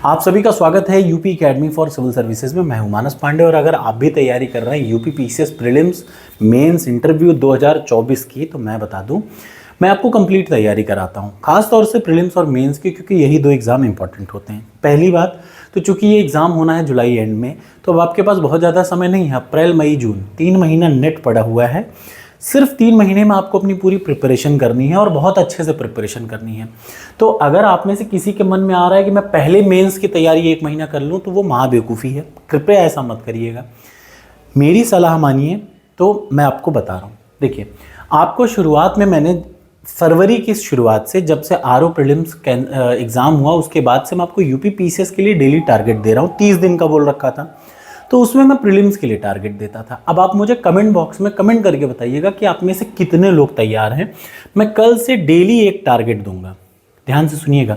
आप सभी का स्वागत है UP academy for civil services में। मैं हूं मानस पांडे और अगर आप भी तैयारी कर रहे हैं UP PCS prelims mains interview 2024 की, तो मैं बता दूं मैं आपको कंप्लीट तैयारी कराता हूं, खास तौर से प्रीलिम्स और मेंस की, क्योंकि यही दो एग्जाम इंपॉर्टेंट होते हैं। पहली बात तो चूंकि ये एग्जाम होना है जुलाई एंड में, तो अब आपके पास बहुत ज़्यादा समय नहीं है। अप्रैल मई जून 3 महीना नेट पड़ा हुआ है। सिर्फ 3 महीने में आपको अपनी पूरी प्रिपरेशन करनी है और बहुत अच्छे से प्रिपरेशन करनी है। तो अगर आप में से किसी के मन में आ रहा है कि मैं पहले मेंस की तैयारी 1 महीना कर लूँ, तो वो महाबेवकूफ़ी है। कृपया ऐसा मत करिएगा, मेरी सलाह मानिए। तो मैं आपको बता रहा हूँ, देखिए आपको शुरुआत में मैंने फरवरी की शुरुआत से, जब से आरओ प्रीलिम्स एग्ज़ाम हुआ उसके बाद से मैं आपको यूपी पीसीएस के लिए डेली टारगेट दे रहा हूँ। 30 दिन का बोल रखा था, तो उसमें मैं प्रीलिम्स के लिए टारगेट देता था। अब आप मुझे कमेंट बॉक्स में कमेंट करके बताइएगा कि आप में से कितने लोग तैयार हैं। मैं कल से डेली एक टारगेट दूंगा। ध्यान से सुनिएगा,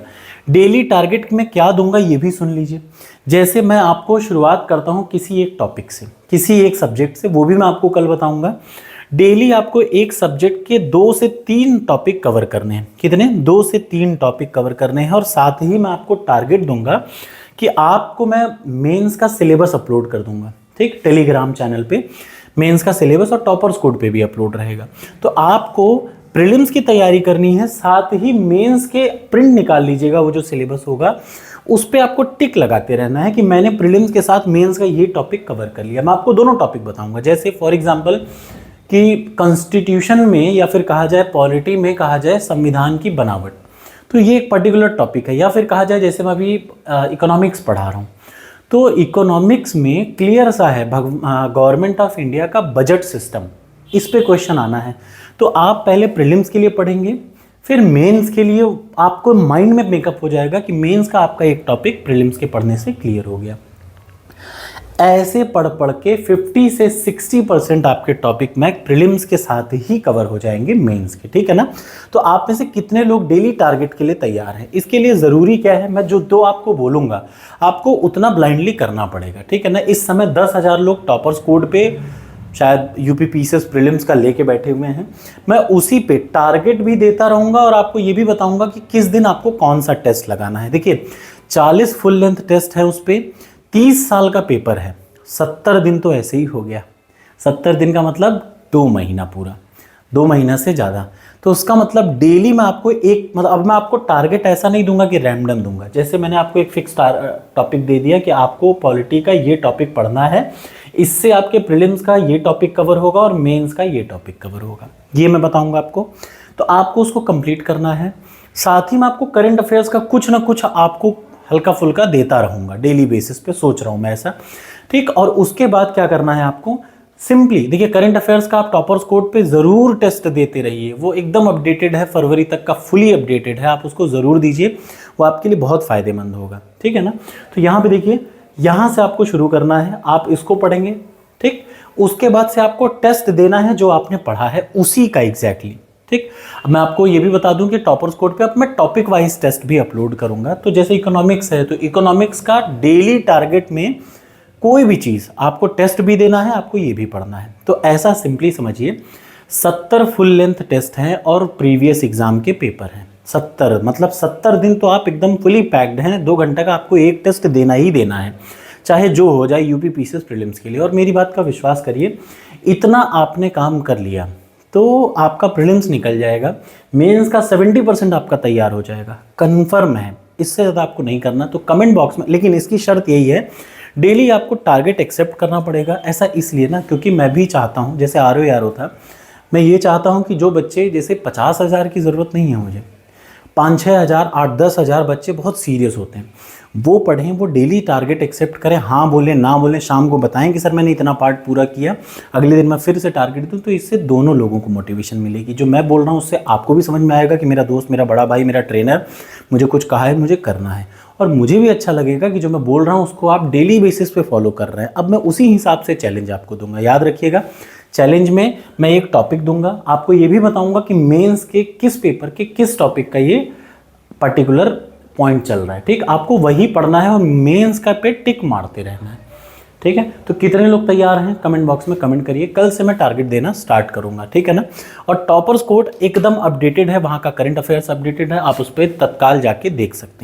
डेली टारगेट में क्या दूंगा ये भी सुन लीजिए। जैसे मैं आपको शुरुआत करता हूं किसी एक टॉपिक से, किसी एक सब्जेक्ट से, वो भी मैं आपको कल बताऊंगा। डेली आपको एक सब्जेक्ट के 2 से 3 टॉपिक कवर करने हैं। कितने? 2 से 3 टॉपिक कवर करने हैं। और साथ ही मैं आपको टारगेट दूंगा कि आपको मैं मेंस का सिलेबस अपलोड कर दूंगा, ठीक, टेलीग्राम चैनल पे मेंस का सिलेबस और टॉपर्स कोड पे भी अपलोड रहेगा। तो आपको प्रीलिम्स की तैयारी करनी है, साथ ही मेंस के प्रिंट निकाल लीजिएगा। वो जो सिलेबस होगा उस पर आपको टिक लगाते रहना है कि मैंने प्रीलिम्स के साथ मेंस का ये टॉपिक कवर कर लिया। मैं आपको दोनों टॉपिक बताऊंगा, जैसे फॉर एग्जाम्पल कि कॉन्स्टिट्यूशन में या फिर कहा जाए पॉलिटी में कहा जाए संविधान की बनावट, तो ये एक पर्टिकुलर टॉपिक है। या फिर कहा जाए जैसे मैं अभी इकोनॉमिक्स पढ़ा रहा हूँ, तो इकोनॉमिक्स में क्लियर सा है गवर्नमेंट ऑफ इंडिया का बजट सिस्टम, इस पे क्वेश्चन आना है। तो आप पहले प्रीलिम्स के लिए पढ़ेंगे, फिर मेंस के लिए आपको माइंड में मेकअप हो जाएगा कि मेंस का आपका एक टॉपिक प्रीलिम्स के पढ़ने से क्लियर हो गया। ऐसे पढ़ पढ़ के 50 से 60% आपके टॉपिक में प्रीलिम्स के साथ ही कवर हो जाएंगे मेंस के, ठीक है ना। तो आप में से कितने लोग डेली टारगेट के लिए तैयार हैं? इसके लिए ज़रूरी क्या है, मैं जो दो आपको बोलूँगा आपको उतना ब्लाइंडली करना पड़ेगा, ठीक है ना। इस समय 10,000 लोग टॉपर्स कोड पे शायद यूपी पीसीएस प्रीलिम्स का लेके बैठे हुए हैं। मैं उसी पे टारगेट भी देता रहूँगा और आपको ये भी बताऊँगा कि किस दिन आपको कौन सा टेस्ट लगाना है। देखिए 40 फुल लेंथ टेस्ट है, उस पर 30 साल का पेपर है। 70 दिन तो ऐसे ही हो गया। 70 दिन का मतलब 2 महीना पूरा, 2 महीना से ज़्यादा। तो उसका मतलब डेली मैं आपको एक, मतलब अब मैं आपको टारगेट ऐसा नहीं दूंगा कि रैंडम दूंगा। जैसे मैंने आपको एक फिक्स टॉपिक दे दिया कि आपको पॉलिटी का ये टॉपिक पढ़ना है, इससे आपके प्रीलिम्स का ये टॉपिक कवर होगा और मेंस का ये टॉपिक कवर होगा, ये मैं बताऊंगा आपको। तो आपको उसको कंप्लीट करना है। साथ ही मैं आपको करंट अफेयर्स का कुछ ना कुछ आपको हल्का फुल्का देता रहूँगा डेली बेसिस पे, सोच रहा हूँ मैं ऐसा, ठीक। और उसके बाद क्या करना है आपको, सिंपली देखिए करंट अफेयर्स का आप टॉपर्स कोड पे ज़रूर टेस्ट देते रहिए। वो एकदम अपडेटेड है, फरवरी तक का फुली अपडेटेड है, आप उसको ज़रूर दीजिए, वो आपके लिए बहुत फ़ायदेमंद होगा, ठीक है ना। तो यहाँ पे देखिए, यहाँ से आपको शुरू करना है, आप इसको पढ़ेंगे, ठीक। उसके बाद से आपको टेस्ट देना है जो आपने पढ़ा है उसी का एग्जैक्टली, ठीक। अब मैं आपको ये भी बता दूं कि टॉपर्स कोड पे अब मैं टॉपिक वाइज टेस्ट भी अपलोड करूंगा। तो जैसे इकोनॉमिक्स है, तो इकोनॉमिक्स का डेली टारगेट में कोई भी चीज़ आपको टेस्ट भी देना है, आपको ये भी पढ़ना है। तो ऐसा सिंपली समझिए 70 फुल लेंथ टेस्ट हैं और प्रीवियस एग्जाम के पेपर हैं। 70 मतलब 70 दिन तो आप एकदम फुली पैक्ड हैं। 2 घंटे का आपको एक टेस्ट देना ही देना है, चाहे जो हो जाए यूपी पीसीएस प्रीलिम्स के लिए। और मेरी बात का विश्वास करिए, इतना आपने काम कर लिया तो आपका प्रीलिम्स निकल जाएगा, मेंस का 70% आपका तैयार हो जाएगा, कंफर्म है। इससे ज़्यादा आपको नहीं करना। तो कमेंट बॉक्स में, लेकिन इसकी शर्त यही है, डेली आपको टारगेट एक्सेप्ट करना पड़ेगा। ऐसा इसलिए ना, क्योंकि मैं भी चाहता हूँ, जैसे आरओ था, मैं ये चाहता हूँ कि जो बच्चे, जैसे 50,000 की ज़रूरत नहीं है मुझे, 5-6 हज़ार 8-10 हज़ार बच्चे बहुत सीरियस होते हैं, वो पढ़ें, वो डेली टारगेट एक्सेप्ट करें। हाँ बोलें ना बोलें, शाम को बताएं कि सर मैंने इतना पार्ट पूरा किया, अगले दिन मैं फिर से टारगेट दूं। तो इससे दोनों लोगों को मोटिवेशन मिलेगी। जो मैं बोल रहा हूँ उससे आपको भी समझ में आएगा कि मेरा दोस्त, मेरा बड़ा भाई, मेरा ट्रेनर मुझे कुछ कहा है, मुझे करना है। और मुझे भी अच्छा लगेगा कि जो मैं बोल रहा हूँ उसको आप डेली बेसिस पे फॉलो कर रहे हैं। अब मैं उसी हिसाब से चैलेंज आपको दूंगा। याद रखिएगा, चैलेंज में मैं एक टॉपिक दूंगा, आपको ये भी बताऊंगा कि मेंस के किस पेपर के किस टॉपिक का ये पर्टिकुलर पॉइंट चल रहा है, ठीक। आपको वही पढ़ना है और मेंस का पे टिक मारते रहना है, ठीक है। तो कितने लोग तैयार हैं कमेंट बॉक्स में कमेंट करिए। कल से मैं टारगेट देना स्टार्ट करूंगा, ठीक है ना। और टॉपर्स कोड एकदम अपडेटेड है, वहाँ का करंट अफेयर्स अपडेटेड है, आप उस पर तत्काल जाके देख सकते हैं।